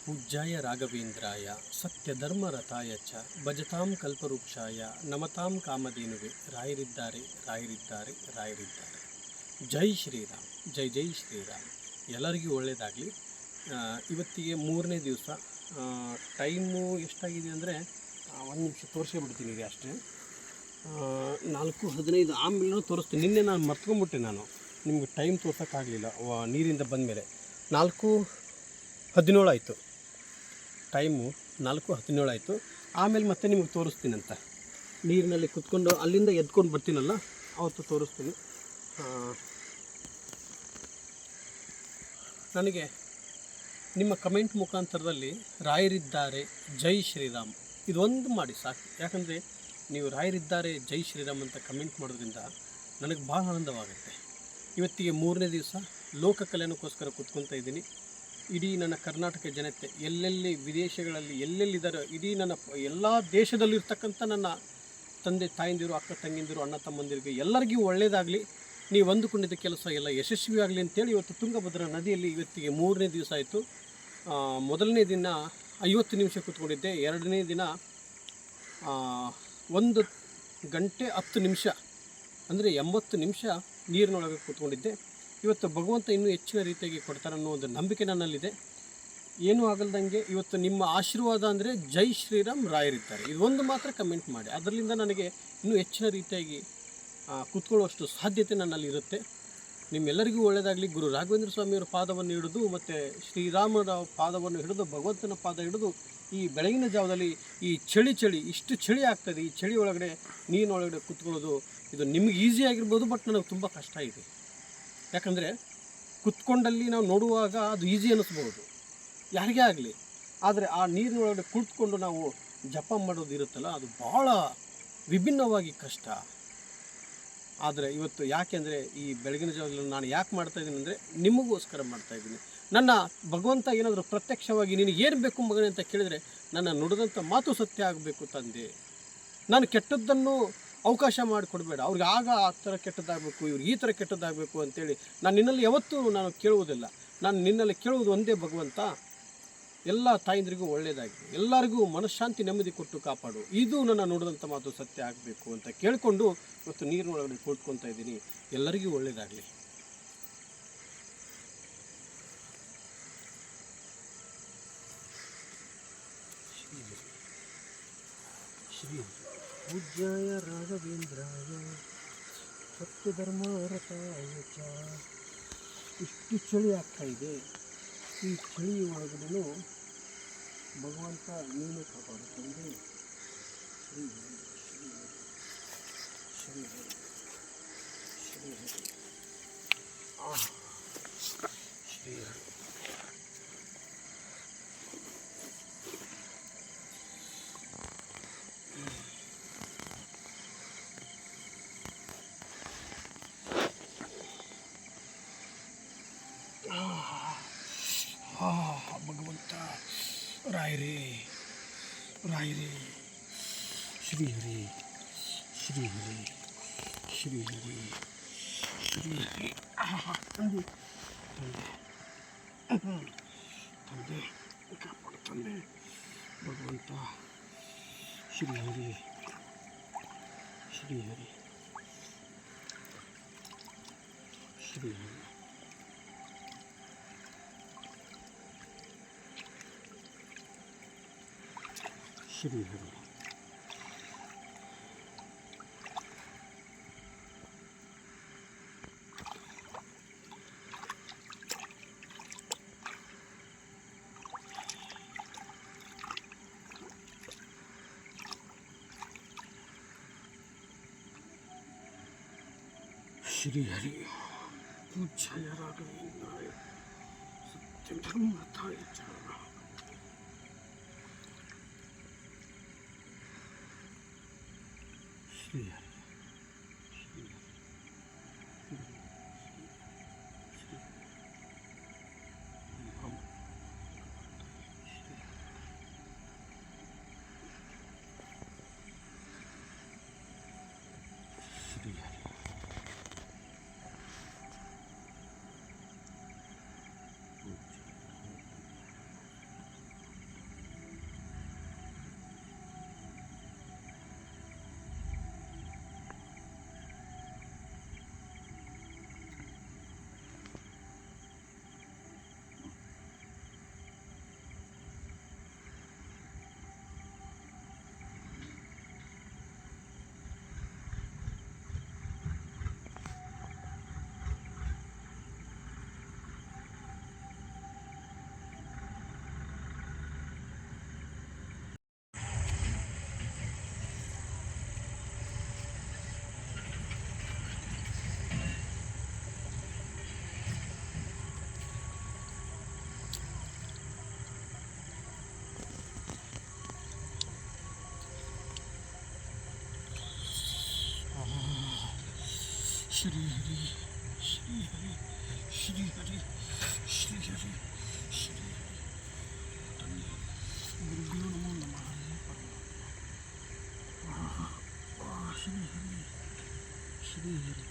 पूज्याय राघवेन्द्राय सत्यधर्मरताय च ಭಜತಾಂ ಕಲ್ಪವೃಕ್ಷಾಯ ನಮತಾಂ ಕಾಮಧೇನುವೆ ರಾಯರಿದ್ದಾರೆ ರಾಯರಿದ್ದಾರೆ ರಾಯರಿದ್ದಾರೆ. ಜೈ ಶ್ರೀರಾಮ್, ಜೈ ಜೈ ಶ್ರೀರಾಮ್. ಎಲ್ಲರಿಗೂ ಒಳ್ಳೆಯದಾಗಲಿ. ಇವತ್ತಿಗೆ 3ನೇ ದಿವಸ. ಟೈಮು ಎಷ್ಟಾಗಿದೆ ಅಂದರೆ ಒಂದು ನಿಮಿಷ ತೋರಿಸ್ಬಿಡ್ತೀನಿ ಇದೆ ಅಷ್ಟೇ. 4:15 ಆಮೇಲೆ ತೋರಿಸ್ತೀನಿ. ನಿನ್ನೆ ನಾನು ಮರ್ತ್ಕೊಂಡ್ಬಿಟ್ಟೆ, ನಾನು ನಿಮಗೆ ಟೈಮ್ ತೋರ್ಸೋಕ್ಕಾಗಲಿಲ್ಲ. ನೀರಿಂದ ಬಂದಮೇಲೆ 4:17 ಆಯಿತು. ಟೈಮು 4:17 ಆಯಿತು. ಆಮೇಲೆ ಮತ್ತೆ ನಿಮಗೆ ತೋರಿಸ್ತೀನಂತ. ನೀರಿನಲ್ಲಿ ಕುತ್ಕೊಂಡು ಅಲ್ಲಿಂದ ಎದ್ಕೊಂಡು ಬರ್ತೀನಲ್ಲ ಅವತ್ತು ತೋರಿಸ್ತೀನಿ. ನನಗೆ ನಿಮ್ಮ ಕಮೆಂಟ್ ಮುಖಾಂತರದಲ್ಲಿ ರಾಯರಿದ್ದಾರೆ ಜೈ ಶ್ರೀರಾಮ್ ಇದೊಂದು ಮಾಡಿ ಸಾಕು. ಯಾಕಂದರೆ ನೀವು ರಾಯರಿದ್ದಾರೆ ಜೈ ಶ್ರೀರಾಮ್ ಅಂತ ಕಮೆಂಟ್ ಮಾಡೋದ್ರಿಂದ ನನಗೆ ಭಾಳ ಆನಂದವಾಗುತ್ತೆ. ಇವತ್ತಿಗೆ 3ನೇ ದಿವಸ ಲೋಕ ಕಲ್ಯಾಣಕ್ಕೋಸ್ಕರ ಕೂತ್ಕೊತಾ ಇದ್ದೀನಿ. ಇಡೀ ನನ್ನ ಕರ್ನಾಟಕ ಜನತೆ ಎಲ್ಲೆಲ್ಲಿ ವಿದೇಶಗಳಲ್ಲಿ ಎಲ್ಲೆಲ್ಲಿದ್ದಾರೆ, ಇಡೀ ನನ್ನ ಎಲ್ಲ ದೇಶದಲ್ಲಿರ್ತಕ್ಕಂಥ ನನ್ನ ತಂದೆ ತಾಯಂದಿರು, ಅಕ್ಕ ತಂಗಿಂದಿರು, ಅಣ್ಣ ತಮ್ಮಂದಿರಿಗೆ ಎಲ್ಲರಿಗೂ ಒಳ್ಳೆಯದಾಗಲಿ, ನೀವು ಅಂದುಕೊಂಡಿದ್ದ ಕೆಲಸ ಎಲ್ಲ ಯಶಸ್ವಿಯಾಗಲಿ ಅಂತೇಳಿ ಇವತ್ತು ತುಂಗಭದ್ರಾ ನದಿಯಲ್ಲಿ ಇವತ್ತಿಗೆ 3ನೇ ದಿವಸ ಆಯಿತು. ಮೊದಲನೇ ದಿನ 50 ನಿಮಿಷ ಕೂತ್ಕೊಂಡಿದ್ದೆ. 2ನೇ ದಿನ 1 ಗಂಟೆ 10 ನಿಮಿಷ ಅಂದರೆ 80 ನಿಮಿಷ ನೀರಿನೊಳಗೆ ಕೂತ್ಕೊಂಡಿದ್ದೆ. ಇವತ್ತು ಭಗವಂತ ಇನ್ನೂ ಹೆಚ್ಚಿನ ರೀತಿಯಾಗಿ ಕೊಡ್ತಾರೆ ಅನ್ನೋ ಒಂದು ನಂಬಿಕೆ ನನ್ನಲ್ಲಿದೆ. ಏನೂ ಆಗಲ್ದಂಗೆ ಇವತ್ತು ನಿಮ್ಮ ಆಶೀರ್ವಾದ ಅಂದರೆ ಜೈ ಶ್ರೀರಾಮ್ ರಾಯರಿದ್ದಾರೆ ಇದೊಂದು ಮಾತ್ರ ಕಮೆಂಟ್ ಮಾಡಿ. ಅದರಿಂದ ನನಗೆ ಇನ್ನೂ ಹೆಚ್ಚಿನ ರೀತಿಯಾಗಿ ಕೂತ್ಕೊಳ್ಳುವಷ್ಟು ಸಾಧ್ಯತೆ ನನ್ನಲ್ಲಿ ಇರುತ್ತೆ. ನಿಮ್ಮೆಲ್ಲರಿಗೂ ಒಳ್ಳೆಯದಾಗಲಿ. ಗುರು ರಾಘವೇಂದ್ರ ಸ್ವಾಮಿಯವರ ಪಾದವನ್ನು ಹಿಡಿದು ಮತ್ತು ಶ್ರೀರಾಮರ ಪಾದವನ್ನು ಹಿಡಿದು ಭಗವಂತನ ಪಾದ ಹಿಡಿದು ಈ ಬೆಳಗಿನ ಜಾವದಲ್ಲಿ ಈ ಚಳಿ ಇಷ್ಟು ಚಳಿ ಆಗ್ತದೆ. ಈ ಚಳಿ ಒಳಗಡೆ ನೀರಿನೊಳಗಡೆ ಕೂತ್ಕೊಳ್ಳೋದು ಇದು ನಿಮಗೆ ಈಸಿ ಆಗಿರ್ಬೋದು, ಬಟ್ ನನಗೆ ತುಂಬ ಕಷ್ಟ ಇದೆ. ಯಾಕಂದರೆ ಕುತ್ಕೊಂಡಲ್ಲಿ ನಾವು ನೋಡುವಾಗ ಅದು ಈಸಿ ಅನ್ನಿಸ್ಬೋದು ಯಾರಿಗೇ ಆಗಲಿ, ಆದರೆ ಆ ನೀರಿನೊಳಗಡೆ ಕುಳಿತುಕೊಂಡು ನಾವು ಜಪ ಮಾಡೋದು ಇರುತ್ತಲ್ಲ, ಅದು ಭಾಳ ವಿಭಿನ್ನವಾಗಿ ಕಷ್ಟ. ಆದರೆ ಇವತ್ತು ಯಾಕೆಂದರೆ ಈ ಬೆಳಗಿನ ಜಾವದಲ್ಲಿ ನಾನು ಯಾಕೆ ಮಾಡ್ತಾಯಿದ್ದೀನಿ ಅಂದರೆ ನಿಮಗೋಸ್ಕರ ಮಾಡ್ತಾಯಿದ್ದೀನಿ. ನನ್ನ ಭಗವಂತ ಏನಾದರೂ ಪ್ರತ್ಯಕ್ಷವಾಗಿ ನಿನಗೆ ಏನು ಬೇಕು ಮಗನೇ ಅಂತ ಕೇಳಿದರೆ ನನ್ನ ನುಡಿದಂಥ ಮಾತು ಸತ್ಯ ಆಗಬೇಕು ತಂದೆ. ನಾನು ಕೆಟ್ಟದ್ದನ್ನು ಅವಕಾಶ ಮಾಡಿಕೊಡ್ಬೇಡ. ಅವ್ರಿಗೆ ಆಗ ಆ ಥರ ಕೆಟ್ಟದ್ದಾಗಬೇಕು, ಇವ್ರಿಗೆ ಈ ಥರ ಕೆಟ್ಟದ್ದಾಗಬೇಕು ಅಂತೇಳಿ ನಾನು ನಿನ್ನಲ್ಲಿ ಯಾವತ್ತೂ ನಾನು ಕೇಳುವುದಿಲ್ಲ. ನಾನು ನಿನ್ನಲ್ಲಿ ಕೇಳುವುದು ಒಂದೇ, ಭಗವಂತ ಎಲ್ಲ ತಾಯಂದಿರಿಗೂ ಒಳ್ಳೆಯದಾಗಿ ಎಲ್ಲರಿಗೂ ಮನಃಶಾಂತಿ ನೆಮ್ಮದಿ ಕೊಟ್ಟು ಕಾಪಾಡು, ಇದು ನನ್ನ ನುಡಿದಂಥ ಮಾತು ಸತ್ಯ ಆಗಬೇಕು ಅಂತ ಕೇಳಿಕೊಂಡು ಇವತ್ತು ನೀರಿನೊಳಗಡೆ ಕುಳಿತುಕೊತಾ ಇದ್ದೀನಿ. ಎಲ್ಲರಿಗೂ ಒಳ್ಳೆಯದಾಗಲಿ. ಶ್ರೀ पूज्याय राघवेन्द्राय सत्यधर्मरताय च. ಇಷ್ಟು ಚಳಿ ಆಗ್ತಾ ಇದೆ. ಈ ಚಳಿ ಒಳಗಡೆ ಭಗವಂತ ನೀನು ಕಾಪಾಡುತ್ತಂದೆ. ಶ್ರೀ ಶ್ರೀ ಶ್ರೀ ಶ್ರೀ ಭಗವಂತ ರಾಯರೇ ರಾಯರೇ ಶ್ರೀಹರಿ ಶ್ರೀಹರಿ ಶ್ರೀಹರಿ ಶ್ರೀಹರಿ ತಂದೆ ತಂದೆ ತಂದೆ ಕಾಪಾಡು ತಂದೆ ಭಗವಂತ ಶ್ರೀಹರಿ ಶ್ರೀಹರಿ ಶ್ರೀಹರಿ ಶ್ರೀಹರಿ. ಶ್ರೀಹರಿ पूज्याय राघवेन्द्राय सत्यधर्मरताय च. ಶ್ರೀಹರಿ ಶ್ರೀ ಹರಿ ಶ್ರೀ ಹರಿ ಶ್ರೀ ಹರಿ ಶ್ರೀ ಹರಿ ಶ್ರೀ ಹರಿ ತಂದೆ ಗುರುಭ್ಯೋ ನಮೋ ನಮಃ ಶ್ರೀ ಹರಿ ಶ್ರೀ ಹರಿ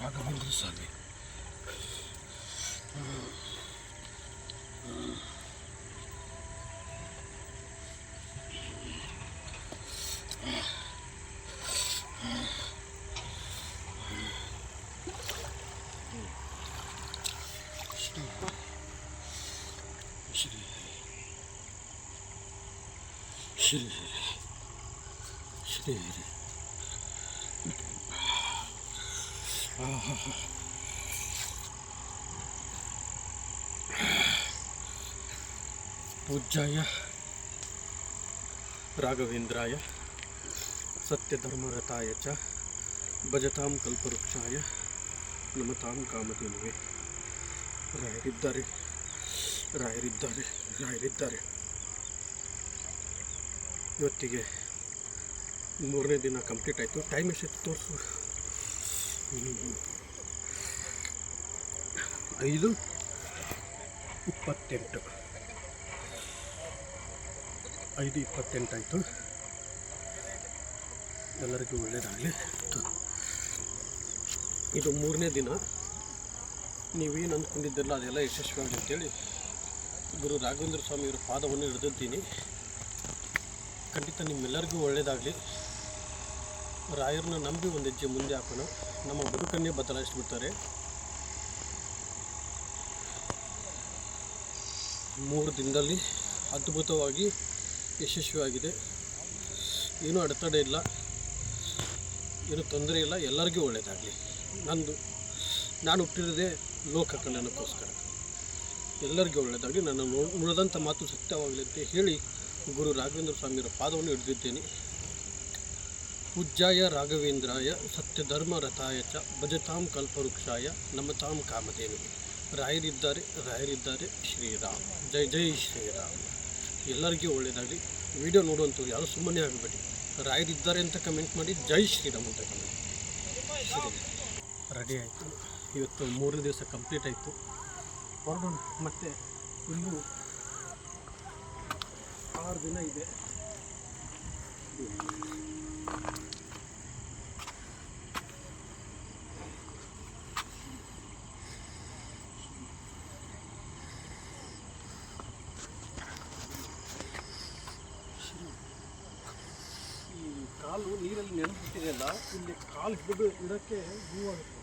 ರಾಘವೇಂದ್ರ ಸ್ವಾಮಿ ಶ್ರೀ ಶ್ರೀ ಶ್ರೀ ಹರಿ ಪೂಜ್ಯಾಯ ರಾಘವೇಂದ್ರಾಯ ಸತ್ಯಧರ್ಮರತಾಯ ಚ ಭಜತಾಂ ಕಲ್ಪವೃಕ್ಷಾಯ ನಮತಾಂ ಕಾಮಧೇನುವೆ. ರಾಯರಿದ್ದಾರೆ ರಾಯರಿದ್ದಾರೆ ರಾಯರಿದ್ದಾರೆ. ಇವತ್ತಿಗೆ 3ನೇ ದಿನ ಕಂಪ್ಲೀಟ್ ಆಯಿತು. ಟೈಮ್ ಎಷ್ಟಿತ್ತು ತೋರಿಸು. 5:28 ಆಯಿತು. ಎಲ್ಲರಿಗೂ ಒಳ್ಳೆಯದಾಗಲಿ. ಇದು 3ನೇ ದಿನ. ನೀವೇನು ಅಂದ್ಕೊಂಡಿದ್ದಿರಲ್ಲ ಅದೆಲ್ಲ ಯಶಸ್ವಿಯಾಗಿ ಅಂತೇಳಿ ಗುರು ರಾಘವೇಂದ್ರ ಸ್ವಾಮಿಯವರ ಪಾದವನ್ನು ಹಿಡಿದಿದ್ದೀನಿ. ಖಂಡಿತ ನಿಮ್ಮೆಲ್ಲರಿಗೂ ಒಳ್ಳೆಯದಾಗಲಿ. ರಾಯರನ್ನ ನಂಬಿ ಒಂದು ಹೆಜ್ಜೆ ಮುಂದೆ ಹಾಕೋಣ. ನಮ್ಮ ಬದುಕನ್ನೇ ಬದಲಾಯಿಸಿಬಿಡ್ತಾರೆ. 3 ದಿನದಲ್ಲಿ ಅದ್ಭುತವಾಗಿ ಯಶಸ್ವಿಯಾಗಿದೆ. ಏನೂ ಅಡೆತಡೆ ಇಲ್ಲ, ಏನೂ ತೊಂದರೆ ಇಲ್ಲ. ಎಲ್ಲರಿಗೂ ಒಳ್ಳೆಯದಾಗಲಿ. ನಾನು ಹುಟ್ಟಿರೋದೇ ಲೋಕ ಕಲ್ಯಾಣಕ್ಕೋಸ್ಕರ. ಎಲ್ಲರಿಗೂ ಒಳ್ಳೆಯದಾಗಲಿ. ನಾನು ನುಡಿದಂಥ ಮಾತು ಸತ್ಯವಾಗಲಿ ಅಂತ ಹೇಳಿ ಗುರು ರಾಘವೇಂದ್ರ ಸ್ವಾಮಿಯವರ ಪಾದವನ್ನು ಹಿಡಿದಿದ್ದೇನೆ. ಪೂಜ್ಯಾಯ ರಾಘವೇಂದ್ರಾಯ ಸತ್ಯಧರ್ಮ ರಥಾಯ ಚ ಭಜತಾಂ ಕಲ್ಪವೃಕ್ಷಾಯ ನಮತಾಂ ಕಾಮಧೇನುವೆ. ರಾಯರಿದ್ದಾರೆ ರಾಯರಿದ್ದಾರೆ. ಶ್ರೀರಾಮ್ ಜೈ ಜೈ ಶ್ರೀರಾಮ್. ಎಲ್ಲರಿಗೂ ಒಳ್ಳೆಯದಾಗಲಿ. ವಿಡಿಯೋ ನೋಡುವಂಥವ್ರು ಯಾರು ಸುಮ್ಮನೆ ಆಗಬೇಡಿ. ರಾಯರಿದ್ದಾರೆ ಅಂತ ಕಮೆಂಟ್ ಮಾಡಿ, ಜೈ ಶ್ರೀರಾಮ್ ಅಂತ ಕಮೆಂಟ್. ರೆಡಿ ಆಯಿತು. ಇವತ್ತು 3 ದಿವಸ ಕಂಪ್ಲೀಟ್ ಆಯಿತು. ಹೊರಡೋಣ. ಮತ್ತು ಇನ್ನೂ 6 ದಿನ ಇದೆ. ಈ ಕಾಲು ನೀರಲ್ಲಿ ನೆನೆದ್ಬಿಟ್ಟಿದೆಯಲ್ಲ, ಇಲ್ಲಿ ಕಾಲು ಹಿಡಿದು ಇಡೋಕ್ಕೆ ಹೂವಾಗುತ್ತೆ.